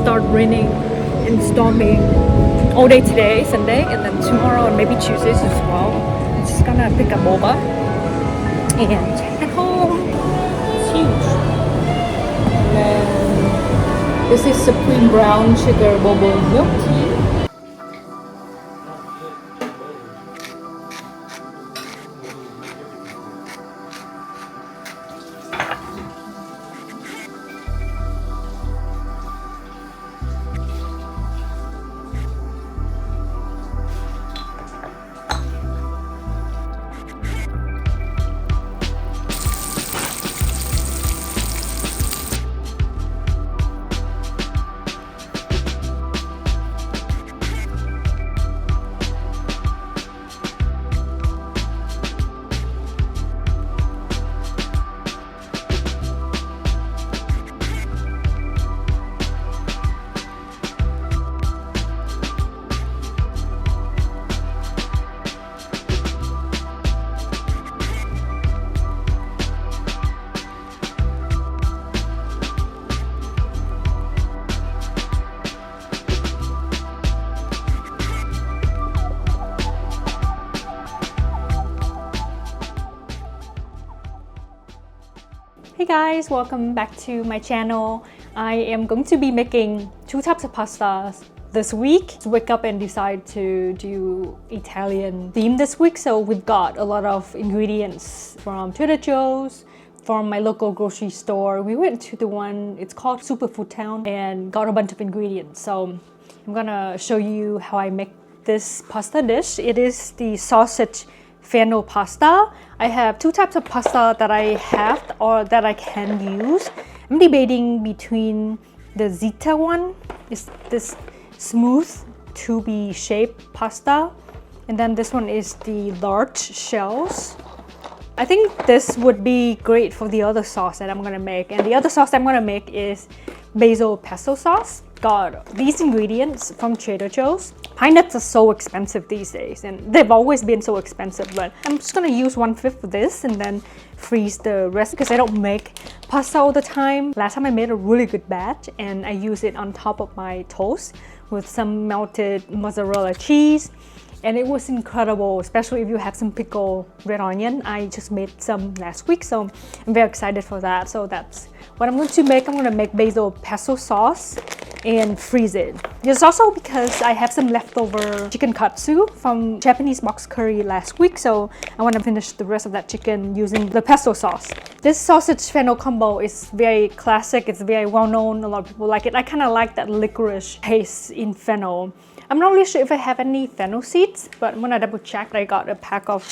start raining and storming all day today, Sunday, and then tomorrow and maybe Tuesdays as well. I'm just gonna pick up boba and head home. It's huge. And then this is Supreme Brown Sugar Boba Milk Tea. Hey guys, welcome back to my channel. I am going to be making two types of pastas this week. Wake up and decide to do Italian theme this week, so we've got a lot of ingredients from Trieu's, from my local grocery store. We went to the one, it's called Superfood Town, and got a bunch of ingredients. So I'm gonna show you how I make this pasta dish. It is the sausage fennel pasta. I have two types of pasta that I have or that I can use. I'm debating between the Zita one, is this smooth tubey shaped pasta, and then this one is the large shells. I think this would be great for the other sauce that I'm gonna make, and the other sauce I'm gonna make is basil pesto sauce. Got these ingredients from Trader Joe's. Pine nuts are so expensive these days, and they've always been so expensive, but I'm just gonna use 1/5 of this and then freeze the rest because I don't make pasta all the time. Last time I made a really good batch and I use it on top of my toast with some melted mozzarella cheese, and it was incredible, especially if you have some pickled red onion. I just made some last week, so I'm very excited for that. So that's what I'm going to make. I'm going to make basil pesto sauce and freeze it. It's also because I have some leftover chicken katsu from Japanese box curry last week, so I want to finish the rest of that chicken using the pesto sauce. This sausage fennel combo is very classic. It's very well known. A lot of people like it. I kind of like that licorice taste in fennel. I'm not really sure if I have any fennel seeds, but I'm gonna double check. I got a pack of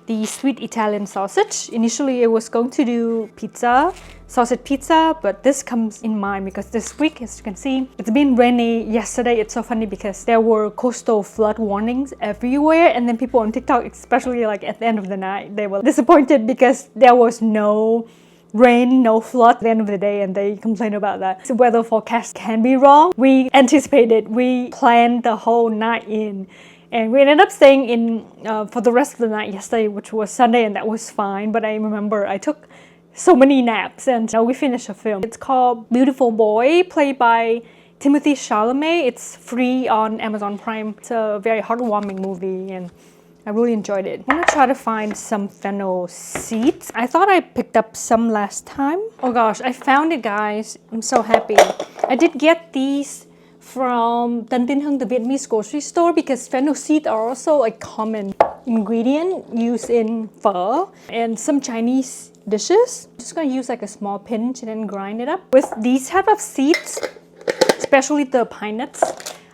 the sweet Italian sausage. Initially, I was going to do pizza, sausage pizza, but this comes in mind because this week, as you can see, it's been rainy. Yesterday, it's so funny because there were coastal flood warnings everywhere, and then people on TikTok, especially like at the end of the night, they were disappointed because there was no rain, no flood at the end of the day, and they complain about that. The weather forecast can be wrong. We anticipated, we planned the whole night in, and we ended up staying in for the rest of the night yesterday, which was Sunday, and that was fine. But I remember I took so many naps, and we finished a film. It's called Beautiful Boy, played by Timothy Chalamet. It's free on Amazon Prime. It's a very heartwarming movie, and I really enjoyed it. I'm gonna try to find some fennel seeds. I thought I picked up some last time. Oh gosh, I found it, guys. I'm so happy. I did get these from Tân Tin Hưng, the Vietnamese grocery store, because fennel seeds are also a common ingredient used in pho and some Chinese dishes. I'm just gonna use like a small pinch and then grind it up. With these type of seeds, especially the pine nuts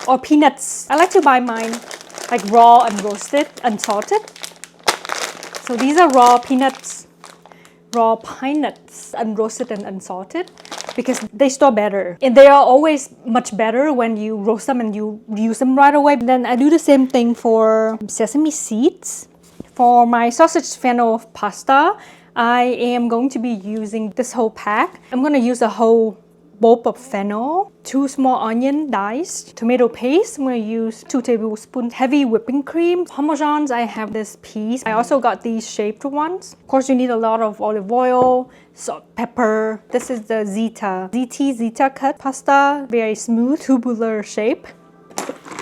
or peanuts, I like to buy mine like raw and roasted, unsalted. So these are raw peanuts, raw pine nuts, unroasted and unsalted, because they store better. And they are always much better when you roast them and you use them right away. Then I do the same thing for sesame seeds. For my sausage fennel pasta, I am going to be using this whole pack. I'm gonna use a whole bulb of fennel, 2 small onion diced, tomato paste. I'm going to use 2 tablespoons heavy whipping cream. Parmesans, I have this piece. I also got these shaped ones. Of course, you need a lot of olive oil, salt, pepper. This is the Zeta cut pasta, very smooth, tubular shape.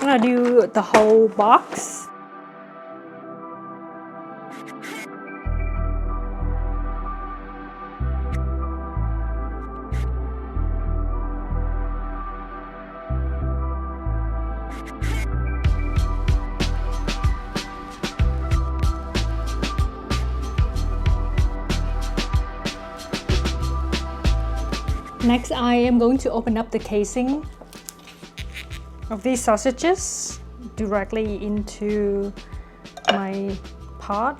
I'm going to do the whole box. Next, I am going to open up the casing of these sausages directly into my pot.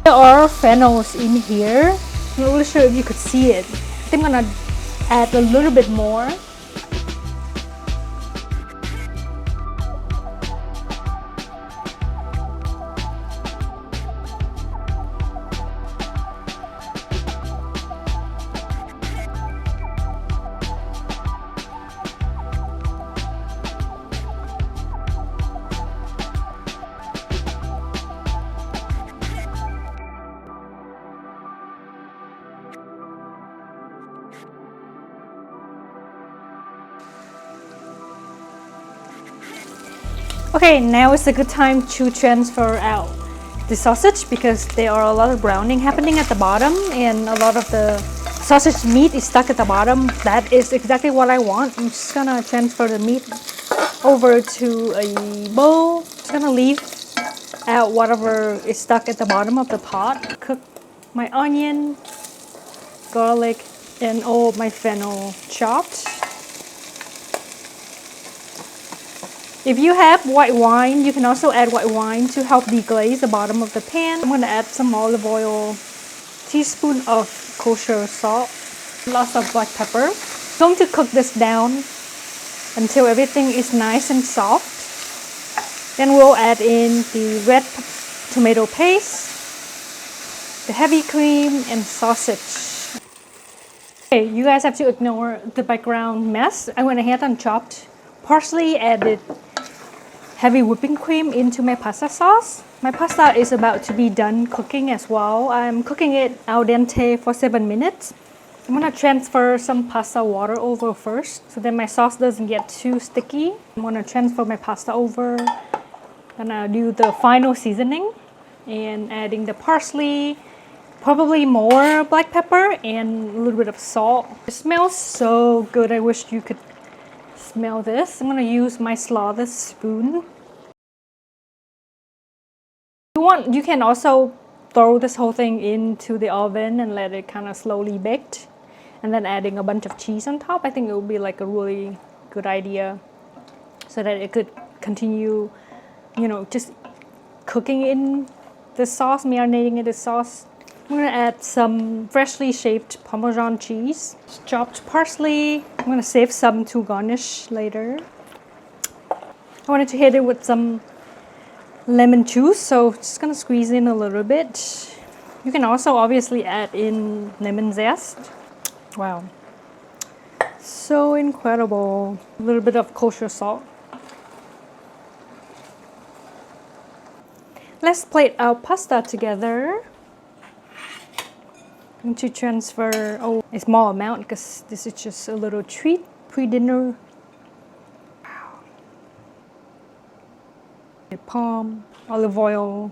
There are fennels in here. I'm not really sure if you could see it. I think I'm gonna add a little bit more. Okay, now is a good time to transfer out the sausage because there are a lot of browning happening at the bottom and a lot of the sausage meat is stuck at the bottom. That is exactly what I want. I'm just gonna transfer the meat over to a bowl. Just gonna leave out whatever is stuck at the bottom of the pot. Cook my onion, garlic, and all my fennel chopped. If you have white wine, you can also add white wine to help deglaze the bottom of the pan. I'm going to add some olive oil, teaspoon of kosher salt, lots of black pepper. I'm going to cook this down until everything is nice and soft. Then we'll add in the red tomato paste, the heavy cream, and sausage. Okay, you guys have to ignore the background mess. I went ahead and chopped parsley, added heavy whipping cream into my pasta sauce. My pasta is about to be done cooking as well. I'm cooking it al dente for 7 minutes. I'm gonna transfer some pasta water over first so that my sauce doesn't get too sticky. I'm gonna transfer my pasta over. Gonna do the final seasoning and adding the parsley, probably more black pepper and a little bit of salt. It smells so good. I wish you could smell this. I'm gonna use my slother spoon. You can also throw this whole thing into the oven and let it kind of slowly bake, and then adding a bunch of cheese on top. I think it would be like a really good idea so that it could continue, you know, just cooking in the sauce, marinating in the sauce. I'm gonna add some freshly shaved Parmesan cheese, chopped parsley. I'm gonna save some to garnish later. I wanted to hit it with some lemon juice, so just gonna squeeze in a little bit. You can also obviously add in lemon zest. Wow, so incredible. A little bit of kosher salt. Let's plate our pasta together. I'm going to transfer a small amount because this is just a little treat pre-dinner. Wow. Palm, olive oil.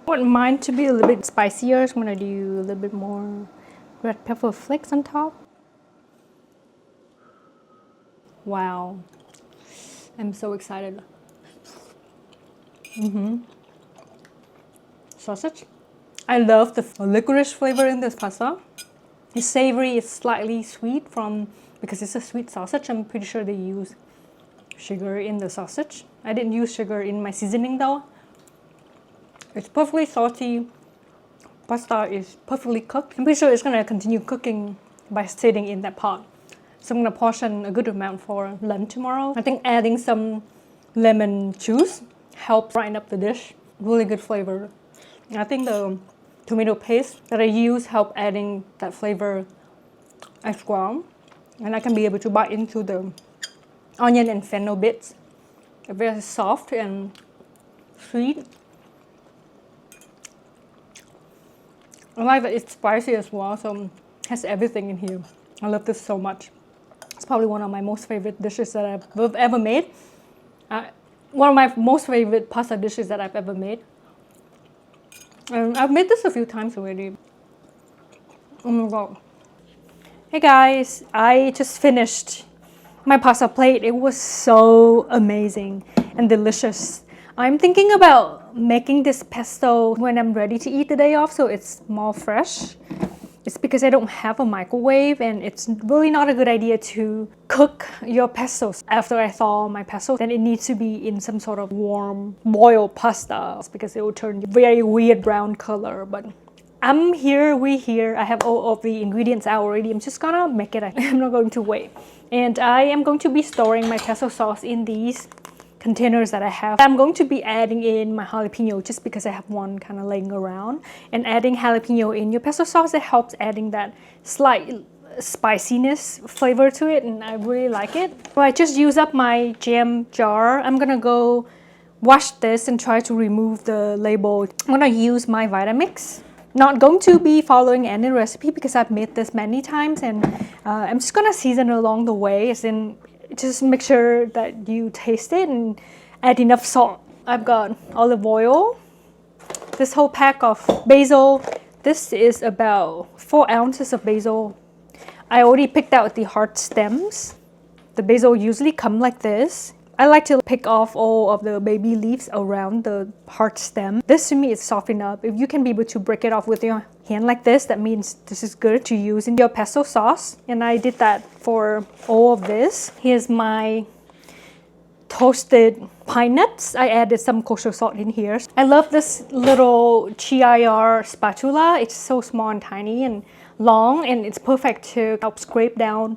I want mine to be a little bit spicier, so I'm going to do a little bit more red pepper flakes on top. Wow, I'm so excited. Sausage. I love the licorice flavor in this pasta. It's savory, it's slightly sweet because it's a sweet sausage. I'm pretty sure they use sugar in the sausage. I didn't use sugar in my seasoning though. It's perfectly salty. Pasta is perfectly cooked. I'm pretty sure it's gonna continue cooking by sitting in that pot. So I'm gonna portion a good amount for lunch tomorrow. I think adding some lemon juice helps brighten up the dish. Really good flavor. And I think the tomato paste that I use help adding that flavor as well. And I can be able to bite into the onion and fennel bits. They're very soft and sweet. I like that it's spicy as well, so it has everything in here. I love this so much. It's probably one of my most favorite dishes that I've ever made. One of my most favorite pasta dishes that I've ever made. And I've made this a few times already. Oh my god. Hey guys, I just finished my pasta plate. It was so amazing and delicious. I'm thinking about making this pesto when I'm ready to eat the day off, so it's more fresh. It's because I don't have a microwave, and it's really not a good idea to cook your pestos. After I thaw my pesto, then it needs to be in some sort of warm boiled pasta because it will turn very weird brown color. But we're here. I have all of the ingredients out already. I'm just gonna make it. I'm not going to wait. And I am going to be storing my pesto sauce in these containers that I have. I'm going to be adding in my jalapeno just because I have one kind of laying around. And adding jalapeno in your pesto sauce, it helps adding that slight spiciness flavor to it, and I really like it. So I just use up my jam jar. I'm gonna go wash this and try to remove the label. I'm gonna use my Vitamix. Not going to be following any recipe because I've made this many times, and I'm just gonna season along the way, as in just make sure that you taste it and add enough salt. I've got olive oil, this whole pack of basil. This is about 4 ounces of basil. I already picked out the hard stems. The basil usually come like this. I like to pick off all of the baby leaves around the hard stem. This to me is soft enough. If you can be able to break it off with your hand like this, that means this is good to use in your pesto sauce. And I did that for all of this. Here's my toasted pine nuts. I added some kosher salt in here. I love this little Trieu spatula. It's so small and tiny and long, and it's perfect to help scrape down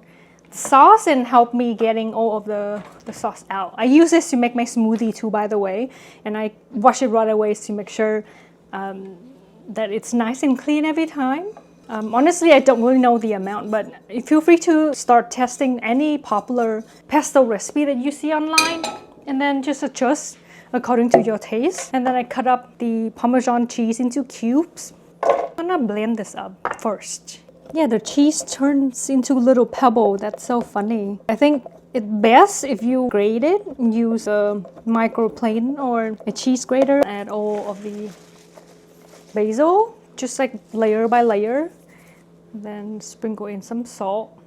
sauce and help me getting all of the sauce out. I use this to make my smoothie too, by the way, and I wash it right away to make sure that it's nice and clean every time. Honestly, I don't really know the amount, but feel free to start testing any popular pesto recipe that you see online, and then just adjust according to your taste. And then I cut up the Parmesan cheese into cubes. I'm gonna blend this up first. Yeah, the cheese turns into a little pebble. That's so funny. I think it's best if you grate it. Use a microplane or a cheese grater. Add all of the basil, just like layer by layer. Then sprinkle in some salt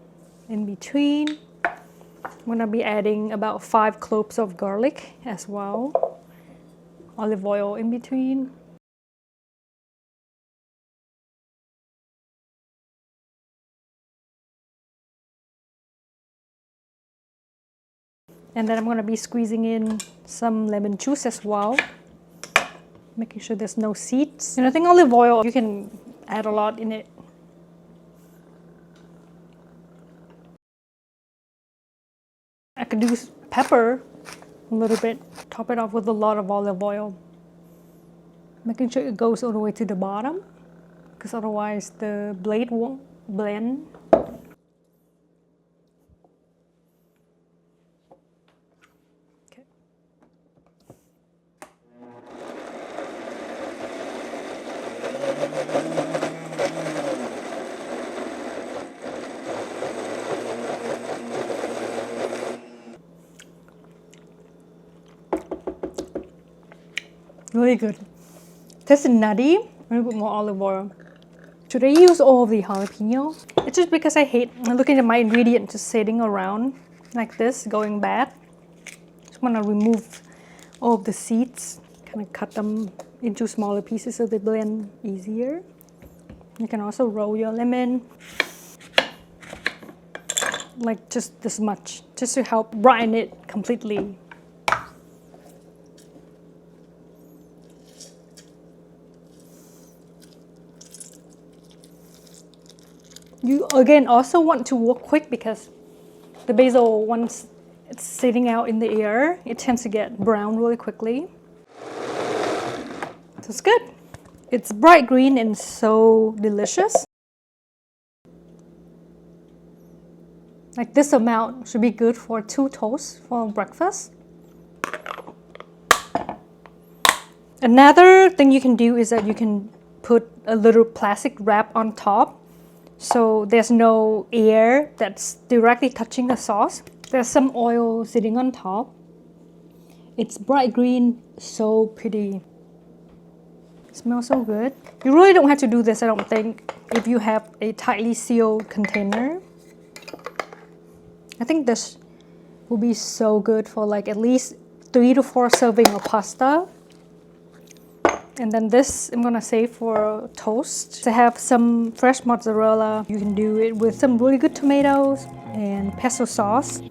in between. I'm gonna be adding about 5 cloves of garlic as well. Olive oil in between. And then I'm going to be squeezing in some lemon juice as well, making sure there's no seeds. And I think olive oil, you can add a lot in it. I could do pepper a little bit, top it off with a lot of olive oil, making sure it goes all the way to the bottom, because otherwise the blade won't blend. Really good. Tastes nutty. A little bit more olive oil. Should I use all of the jalapeno? It's just because I hate looking at my ingredient just sitting around like this, going bad. Just want to remove all of the seeds, kind of cut them into smaller pieces so they blend easier. You can also roll your lemon, like just this much, just to help brighten it completely. You again also want to work quick because The basil, once it's sitting out in the air, it tends to get brown really quickly. So it's good. It's bright green and so delicious. Like this amount should be good for 2 toasts for breakfast. Another thing you can do is that you can put a little plastic wrap on top so there's no air that's directly touching the sauce. There's some oil sitting on top. It's bright green, so pretty. It smells so good. You really don't have to do this, I don't think, if you have a tightly sealed container. I think this will be so good for like at least 3 to 4 serving of pasta. And then this I'm gonna save for toast. To have some fresh mozzarella, you can do it with some really good tomatoes and pesto sauce.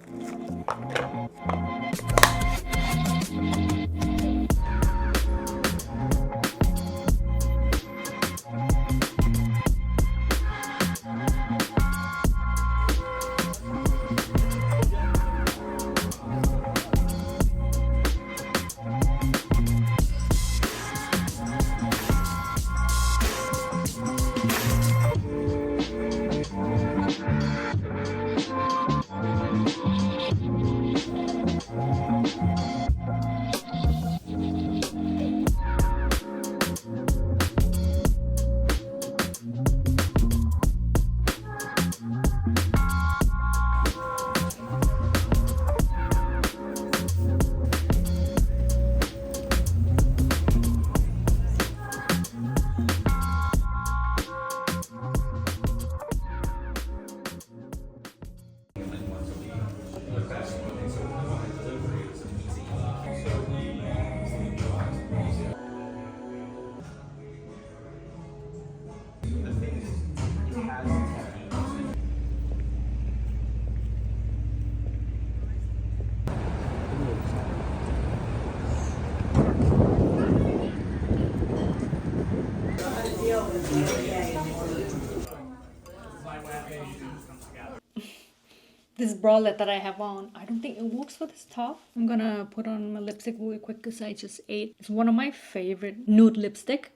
This bralette that I have on, I don't think it works for this top. I'm gonna put on my lipstick really quick because I just ate. It's one of my favorite nude lipstick.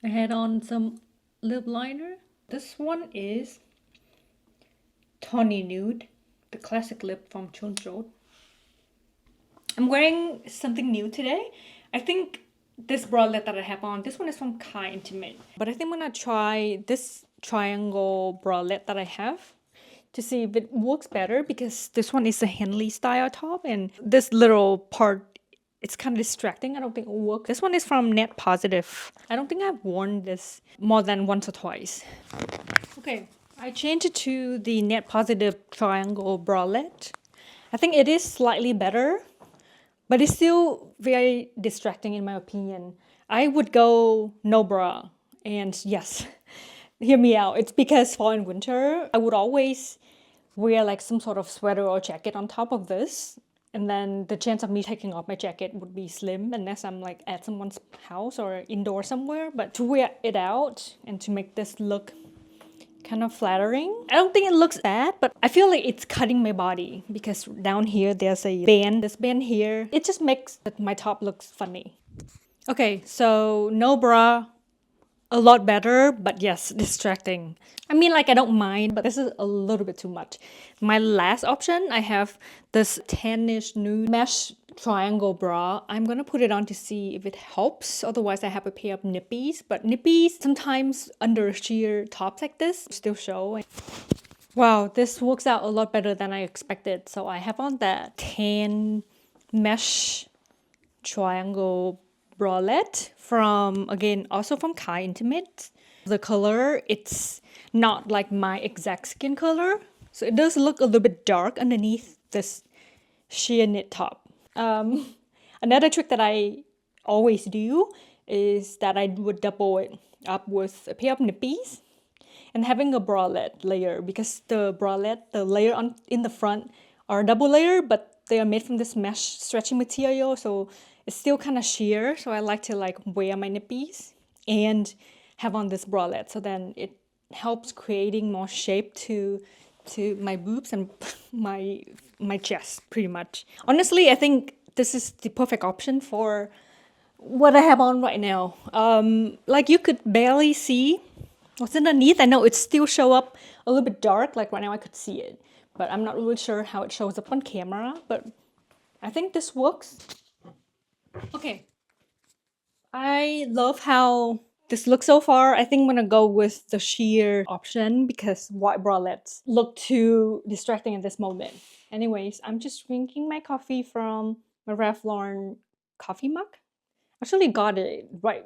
I had on some lip liner. This one is Tawny Nude, the classic lip from Trieu. I'm wearing something new today. I think this bralette that I have on, this one is from Kai Intimate. But I think I'm gonna try this triangle bralette that I have to see if it works better, because this one is a Henley style top and this little part, it's kind of distracting. I don't think it will work. This one is from Net Positive. I don't think I've worn this more than once or twice. Okay, I changed it to the Net Positive triangle bralette. I think it is slightly better, but it's still very distracting in my opinion. I would go no bra. And yes, hear me out. It's because fall and winter, I would always wear like some sort of sweater or jacket on top of this. And then the chance of me taking off my jacket would be slim unless I'm like at someone's house or indoor somewhere. But to wear it out and to make this look kind of flattering, I don't think it looks bad, but I feel like it's cutting my body because down here there's a band, this band here. It just makes my top looks funny. Okay, so no bra, a lot better, but yes, distracting. I mean, like, I don't mind, but this is a little bit too much. My last option, I have this tannish nude mesh triangle bra. I'm gonna put it on to see if it helps. Otherwise, I have a pair of nippies, but nippies sometimes under sheer tops like this still show. Wow, this works out a lot better than I expected. So I have on that tan mesh triangle bralette from, again, also from Kai Intimate. The color, it's not like my exact skin color, so it does look a little bit dark underneath this sheer knit top. Another trick that I always do is that I would double it up with a pair of nippies and having a bralette layer, because the bralette, the layer on in the front are a double layer, but they are made from this mesh stretchy material, so it's still kind of sheer. So I like to like wear my nippies and have on this bralette, so then it helps creating more shape to to my boobs and my chest, pretty much. Honestly, I think this is the perfect option for what I have on right now. Like you could barely see what's underneath. I know it still show up a little bit dark, like right now I could see it, but I'm not really sure how it shows up on camera, but I think this works. Okay. I love how this looks so far. I think I'm gonna go with the sheer option because white bralettes look too distracting at this moment. Anyways, I'm just drinking my coffee from my Ralph Lauren coffee mug. Actually got it right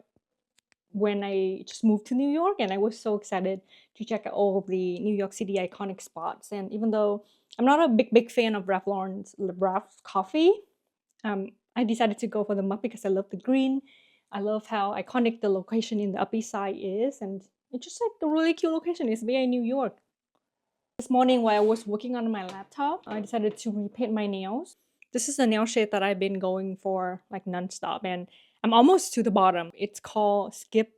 when I just moved to New York, and I was so excited to check out all of the New York City iconic spots. And even though I'm not a big fan of Ralph Lauren's Ralph coffee, I decided to go for the mug because I love the green. I love how iconic the location in the Upper East Side is, and it's just like a really cute location. It's very New York. This morning while I was working on my laptop, I decided to repaint my nails. This is a nail shade that I've been going for like non-stop, and I'm almost to the bottom. It's called Skip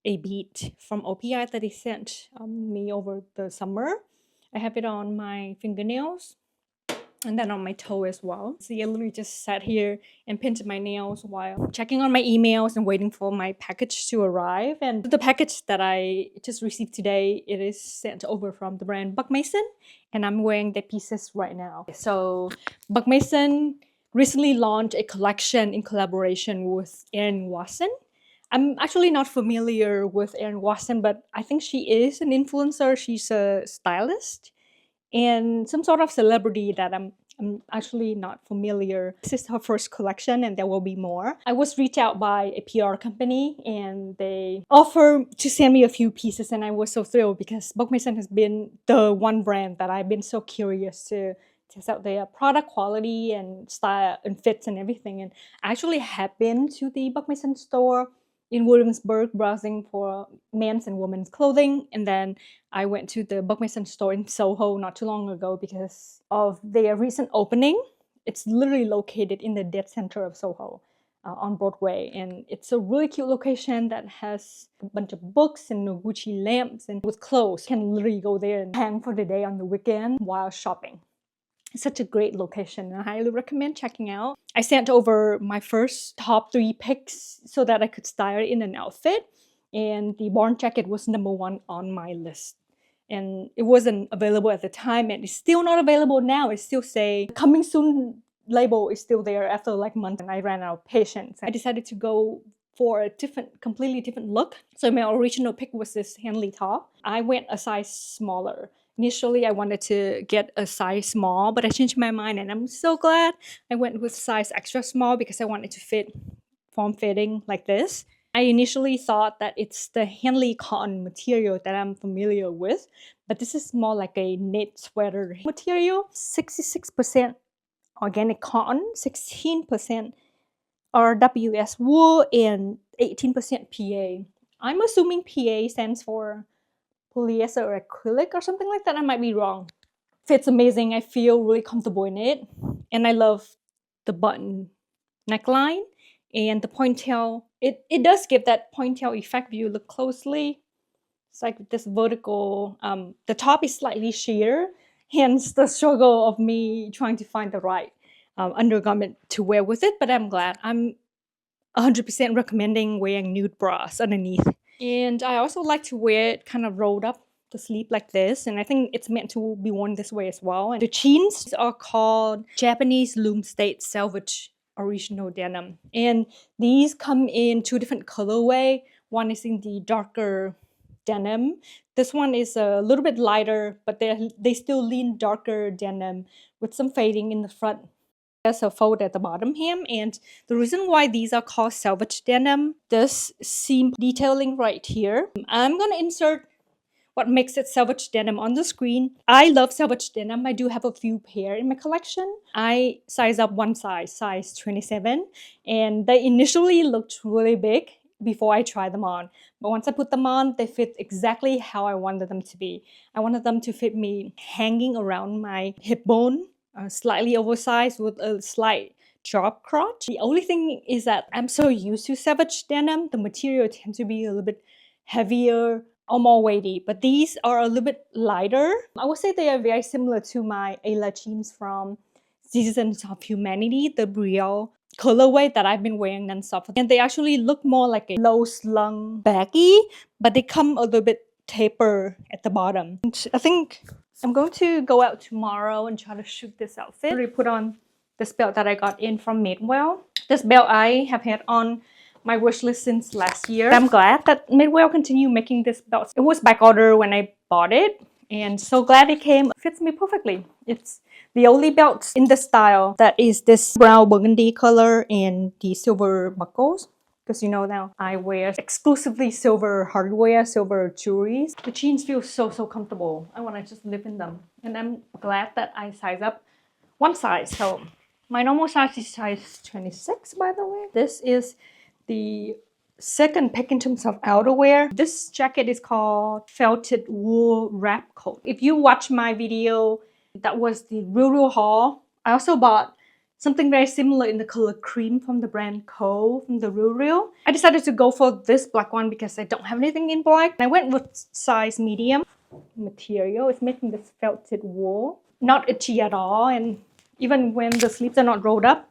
a Beat from OPI that they sent me over the summer. I have it on my fingernails and then on my toe as well. See, I literally just sat here and painted my nails while checking on my emails and waiting for my package to arrive. And the package that I just received today, it is sent over from the brand Buck Mason, and I'm wearing the pieces right now. So Buck Mason recently launched a collection in collaboration with Erin Watson. I'm actually not familiar with Erin Watson, but I think she is an influencer. She's a stylist and some sort of celebrity that I'm actually not familiar. This is her first collection and there will be more. I was reached out by a PR company and they offered to send me a few pieces, and I was so thrilled because Buck Mason has been the one brand that I've been so curious to test out their product quality and style and fits and everything. And I actually have been to the Buck Mason store in Williamsburg browsing for men's and women's clothing, and then I went to the Buck Mason store in Soho not too long ago because of their recent opening. It's literally located in the dead center of Soho on Broadway, and it's a really cute location that has a bunch of books and Noguchi lamps, and with clothes. You can literally go there and hang for the day on the weekend while shopping. It's such a great location, and I highly recommend checking out. I sent over my first top 3 picks so that I could style it in an outfit, and the barn jacket was #1 on my list. And it wasn't available at the time, and it's still not available now. It still say coming soon label is still there after like months, and I ran out of patience. I decided to go for a completely different look. So my original pick was this Henley top. I went a size smaller. Initially, I wanted to get a size small, but I changed my mind, and I'm so glad I went with size extra small because I wanted to fit form-fitting like this. I initially thought that it's the Henley cotton material that I'm familiar with, but this is more like a knit sweater material. 66% organic cotton, 16% RWS wool, and 18% PA. I'm assuming PA stands for polyester or acrylic or something like that. I might be wrong. Fits amazing. I feel really comfortable in it, and I love the button neckline and the pointail. It does give that pointail effect if you look closely. It's like this vertical. The top is slightly sheer, hence the struggle of me trying to find the right undergarment to wear with it. But I'm glad. I'm 100% recommending wearing nude bras underneath. And I also like to wear it kind of rolled up the sleeve like this, and I think it's meant to be worn this way as well. And the jeans are called Japanese Loom State Selvage Original Denim, and these come in 2 different colorway. One is in the darker denim. This one is a little bit lighter, but they still lean darker denim with some fading in the front. There's a fold at the bottom hem, and the reason why these are called selvage denim, this seam detailing right here. I'm gonna insert what makes it selvage denim on the screen. I love selvage denim. I do have a few pair in my collection. I size up one size 27, and they initially looked really big before I tried them on. But once I put them on, they fit exactly how I wanted them to be. I wanted them to fit me hanging around my hip bone, slightly oversized with a slight drop crotch. The only thing is that I'm so used to selvage denim, the material tends to be a little bit heavier, or more weighty, but these are a little bit lighter. I would say they are very similar to my Ayla jeans from Seasons of Humanity, the Brielle colorway that I've been wearing nonstop. And they actually look more like a low slung baggy, but they come a little bit taper at the bottom. And I think I'm going to go out tomorrow and try to shoot this outfit. I already put on this belt that I got in from Madewell. This belt I have had on my wish list since last year. I'm glad that Madewell continue making this belt. It was back order when I bought it, and so glad it came. It fits me perfectly. It's the only belt in the style that is this brown burgundy color and the silver buckles. Because you know now I wear exclusively silver hardware, silver jewelry. The jeans feel so comfortable. I want to just live in them. And I'm glad that I size up one size. So my normal size is size 26, by the way. This is the second pick in terms of outerwear. This jacket is called Felted Wool Wrap Coat. If you watch my video, that was the Real haul. I also bought something very similar in the color cream from the brand Co. from the Real. I decided to go for this black one because I don't have anything in black. I went with size medium. Material is making this felted wool. Not itchy at all, and even when the sleeves are not rolled up,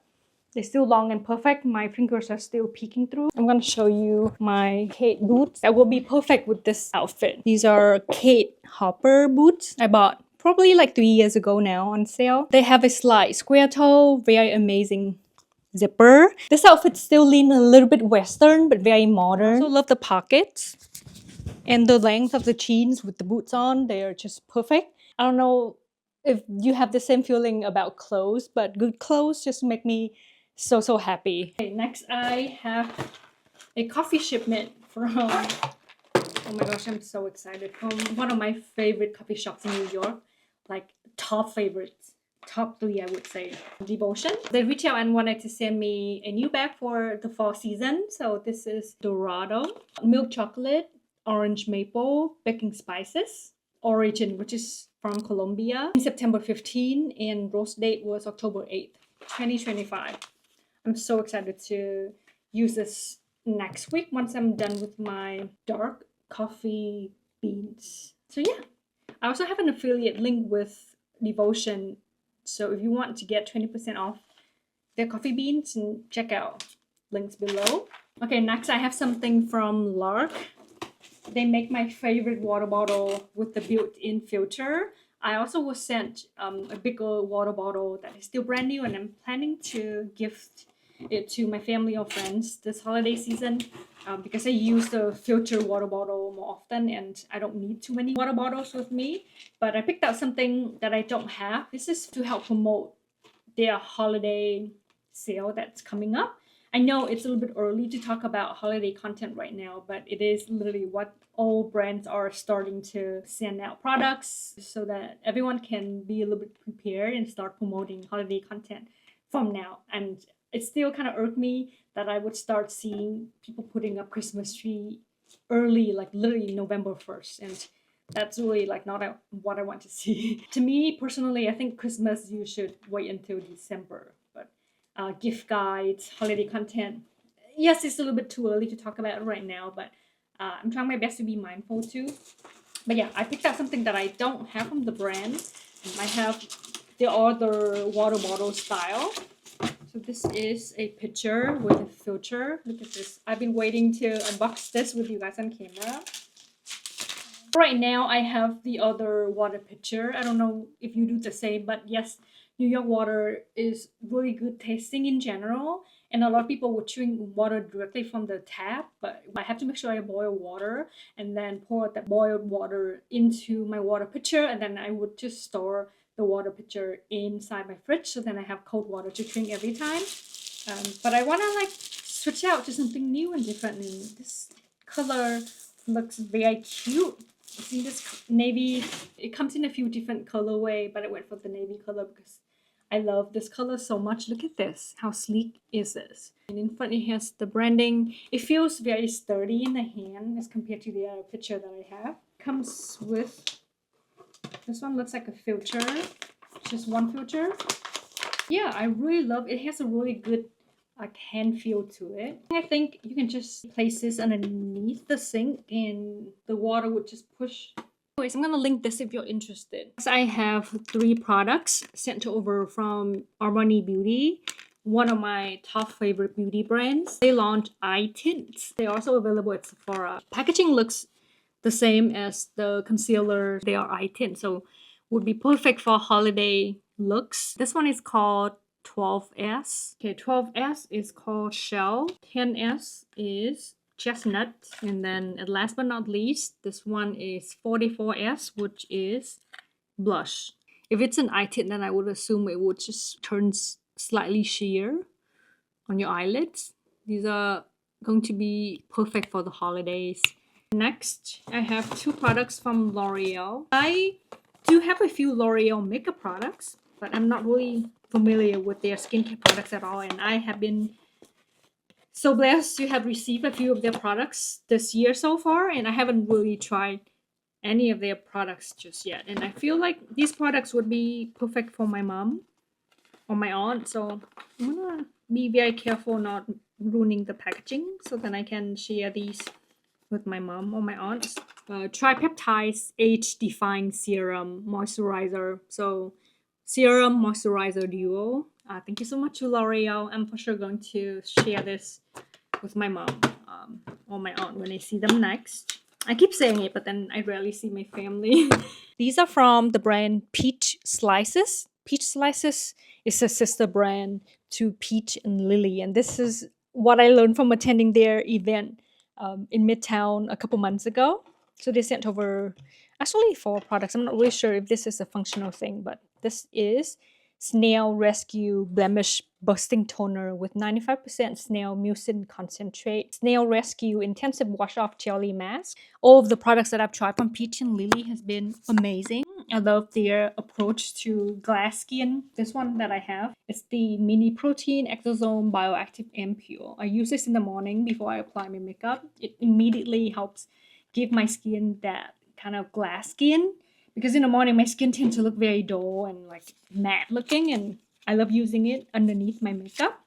they're still long and perfect. My fingers are still peeking through. I'm going to show you my Kate boots that will be perfect with this outfit. These are Kate Hopper boots I bought probably like 3 years ago now on sale. They have a slight square toe, very amazing zipper. This outfit still leans a little bit western but very modern. I also love the pockets and the length of the jeans with the boots on. They are just perfect. I don't know if you have the same feeling about clothes, but good clothes just make me so happy. Okay, next I have a coffee shipment from, oh my gosh, I'm so excited, from one of my favorite coffee shops in New York, like top favorites, top 3 I would say. Devotion. They reached out and wanted to send me a new bag for the fall season. So this is Dorado, milk chocolate, orange maple, baking spices, origin, which is from Colombia, in September 15, and roast date was October 8th, 2025. I'm so excited to use this next week once I'm done with my dark coffee beans. So yeah, I also have an affiliate link with Devotion. So if you want to get 20% off their coffee beans, and check out links below. Okay, next I have something from Lark. They make my favorite water bottle with the built-in filter. I also was sent a bigger water bottle that is still brand new, and I'm planning to gift it to my family or friends this holiday season because I use the filter water bottle more often and I don't need too many water bottles with me. But I picked out something that I don't have. This is to help promote their holiday sale that's coming up. I know it's a little bit early to talk about holiday content right now, but it is literally what all brands are starting to send out products so that everyone can be a little bit prepared and start promoting holiday content from now. And it still kind of irked me that I would start seeing people putting up Christmas tree early, like literally November 1st. And that's really like not what I want to see. To me personally, I think Christmas you should wait until December. But gift guides, holiday content, yes, it's a little bit too early to talk about it right now, but I'm trying my best to be mindful too. But yeah, I picked out something that I don't have from the brand. I have the other water bottle style. So this is a pitcher with a filter. Look at this. I've been waiting to unbox this with you guys on camera. Right now, I have the other water pitcher. I don't know if you do the same, but yes, New York water is really good tasting in general. And a lot of people would drink water directly from the tap, but I have to make sure I boil water and then pour that boiled water into my water pitcher, and then I would just store the water pitcher inside my fridge, so then I have cold water to drink every time. But I want to like switch out to something new and different, and this color looks very cute. See this navy, it comes in a few different colorway, but I went for the navy color because I love this color so much. Look at this, how sleek is this? And in front it has the branding. It feels very sturdy in the hand as compared to the other picture that I have. Comes with, this one looks like a filter, just one filter. Yeah, I really love it. It has a really good hand feel to it. I think you can just place this underneath the sink and the water would just push. Anyways, I'm gonna link this if you're interested. So I have 3 products sent over from Armani Beauty, one of my top favorite beauty brands. They launched eye tints. They're also available at Sephora. Packaging looks the same as the concealer. They are eye tints, so would be perfect for holiday looks. This one is called 12S. Okay, 12S is called Shell. 10S is Chestnut. And then last but not least, this one is 44S, which is Blush. If it's an eye tint, then I would assume it would just turn slightly sheer on your eyelids. These are going to be perfect for the holidays. Next, I have 2 products from L'Oreal. I do have a few L'Oreal makeup products, but I'm not really familiar with their skincare products at all, and I have been so blessed to have received a few of their products this year so far, and I haven't really tried any of their products just yet. And I feel like these products would be perfect for my mom or my aunt, so I'm gonna be very careful not ruining the packaging so that I can share these with my mom or my aunt. Tripeptides Age Defying Serum Moisturizer. So serum moisturizer duo. Thank you so much to L'Oreal. I'm for sure going to share this with my mom or my aunt when I see them next. I keep saying it, but then I rarely see my family. These are from the brand Peach Slices. Peach Slices is a sister brand to Peach and Lily, and this is what I learned from attending their event in Midtown a couple months ago. So they sent over actually 4 products. I'm not really sure if this is a functional thing, but this is Snail Rescue Blemish Busting Toner with 95% snail mucin concentrate. Snail Rescue Intensive Wash Off Jelly Mask. All of the products that I've tried from Peach and Lily has been amazing. I love their approach to glass skin. This one that I have is the Mini Protein Exosome Bioactive Ampule. I use this in the morning before I apply my makeup. It immediately helps give my skin that kind of glass skin, because in the morning my skin tends to look very dull and like matte looking, and I love using it underneath my makeup.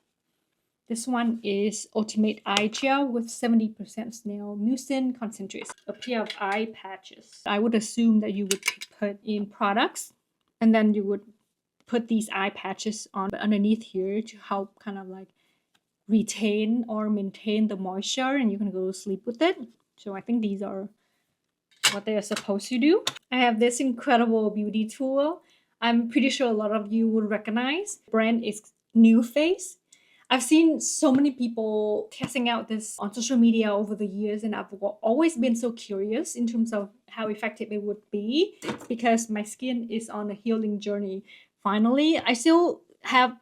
This one is Ultimate Eye Gel with 70% snail mucin concentrates. A pair of eye patches. I would assume that you would put in products and then you would put these eye patches on underneath here to help kind of like retain or maintain the moisture, and you can go to sleep with it. So I think these are what they are supposed to do. I have this incredible beauty tool. I'm pretty sure a lot of you would recognize. The brand is NuFACE. I've seen so many people testing out this on social media over the years, and I've always been so curious in terms of how effective it would be, because my skin is on a healing journey. Finally, I still have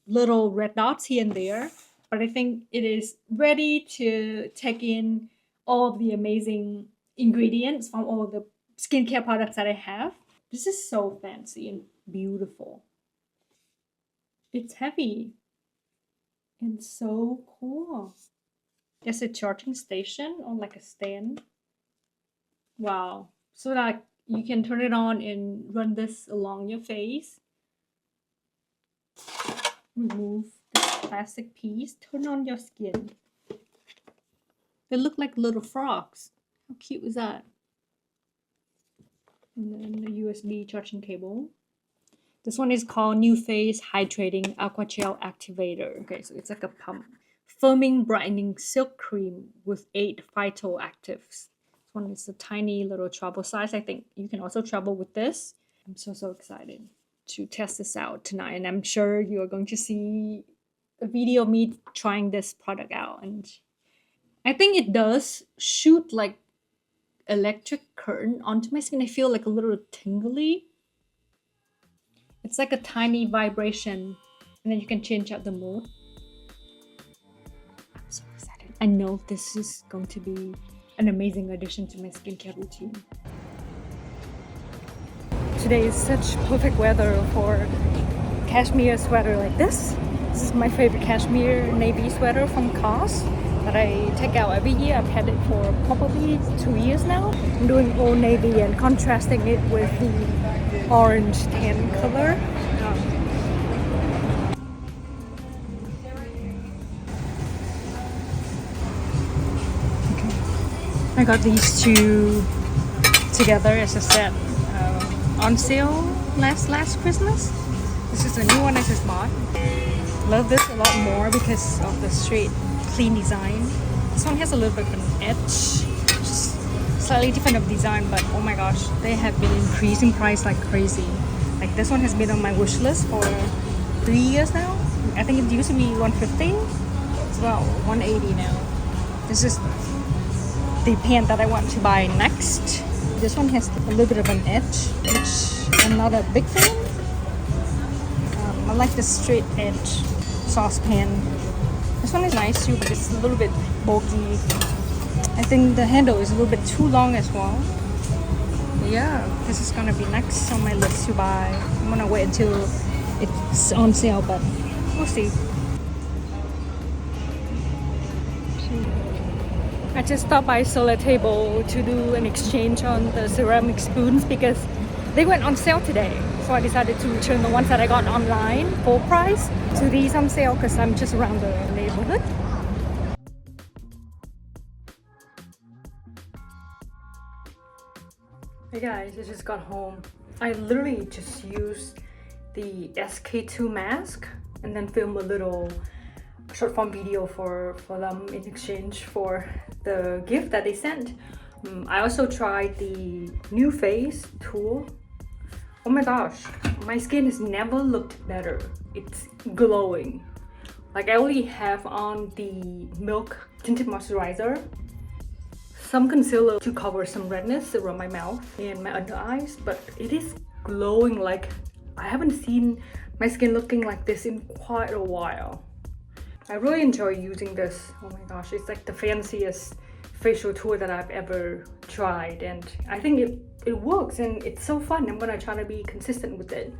little red dots here and there, but I think it is ready to take in all of the amazing ingredients from all the skincare products that I have. This is so fancy and beautiful. It's heavy and so cool. There's a charging station or like a stand. Wow. So that you can turn it on and run this along your face. Remove the plastic piece. Turn on your skin. They look like little frogs. How cute is that? And then the USB charging cable. This one is called NuFACE Hydrating Aqua Gel Activator. Okay, so it's like a pump. Firming Brightening Silk Cream with 8 phytoactives. This one is a tiny little travel size. I think you can also travel with this. I'm so excited to test this out tonight. And I'm sure you are going to see a video of me trying this product out. And I think it does shoot like electric current onto my skin. I feel like a little tingly. It's like a tiny vibration, and then you can change out the mood. I'm so excited. I know this is going to be an amazing addition to my skincare routine. Today is such perfect weather for cashmere sweater like this. This is my favorite cashmere navy sweater from COS that I take out every year. I've had it for probably 2 years now. I'm doing all navy and contrasting it with the orange tan color. I got these two together as a set on sale last Christmas. This is a new one I just bought. Love this a lot more because of the straight, clean design. This one has a little bit of an edge, just slightly different of design, but oh my gosh, they have been increasing price like crazy. Like this one has been on my wish list for 3 years now. I think it used to be 150. It's about 180 now. This is the pant that I want to buy next. This one has a little bit of an edge, which I'm not a big fan. I like the straight edge saucepan. This one is nice too, but it's a little bit bulky. I think the handle is a little bit too long as well. Yeah, this is gonna be next on my list to buy. I'm gonna wait until it's on sale, but we'll see. I just stopped by Solar Table to do an exchange on the ceramic spoons because they went on sale today. So I decided to return the ones that I got online full price to these on sale because I'm just around the neighborhood. Hey guys, I just got home. I literally just used the SK2 mask and then filmed a little short form video for them in exchange for the gift that they sent. I also tried the NuFACE tool. Oh my gosh, my skin has never looked better. It's glowing. Like I only have on the Milk Tinted Moisturizer, some concealer to cover some redness around my mouth and my under eyes, but it is glowing like I haven't seen my skin looking like this in quite a while. I really enjoy using this. Oh my gosh, it's like the fanciest facial tool that I've ever tried, and I think it works and it's so fun. I'm gonna try to be consistent with it.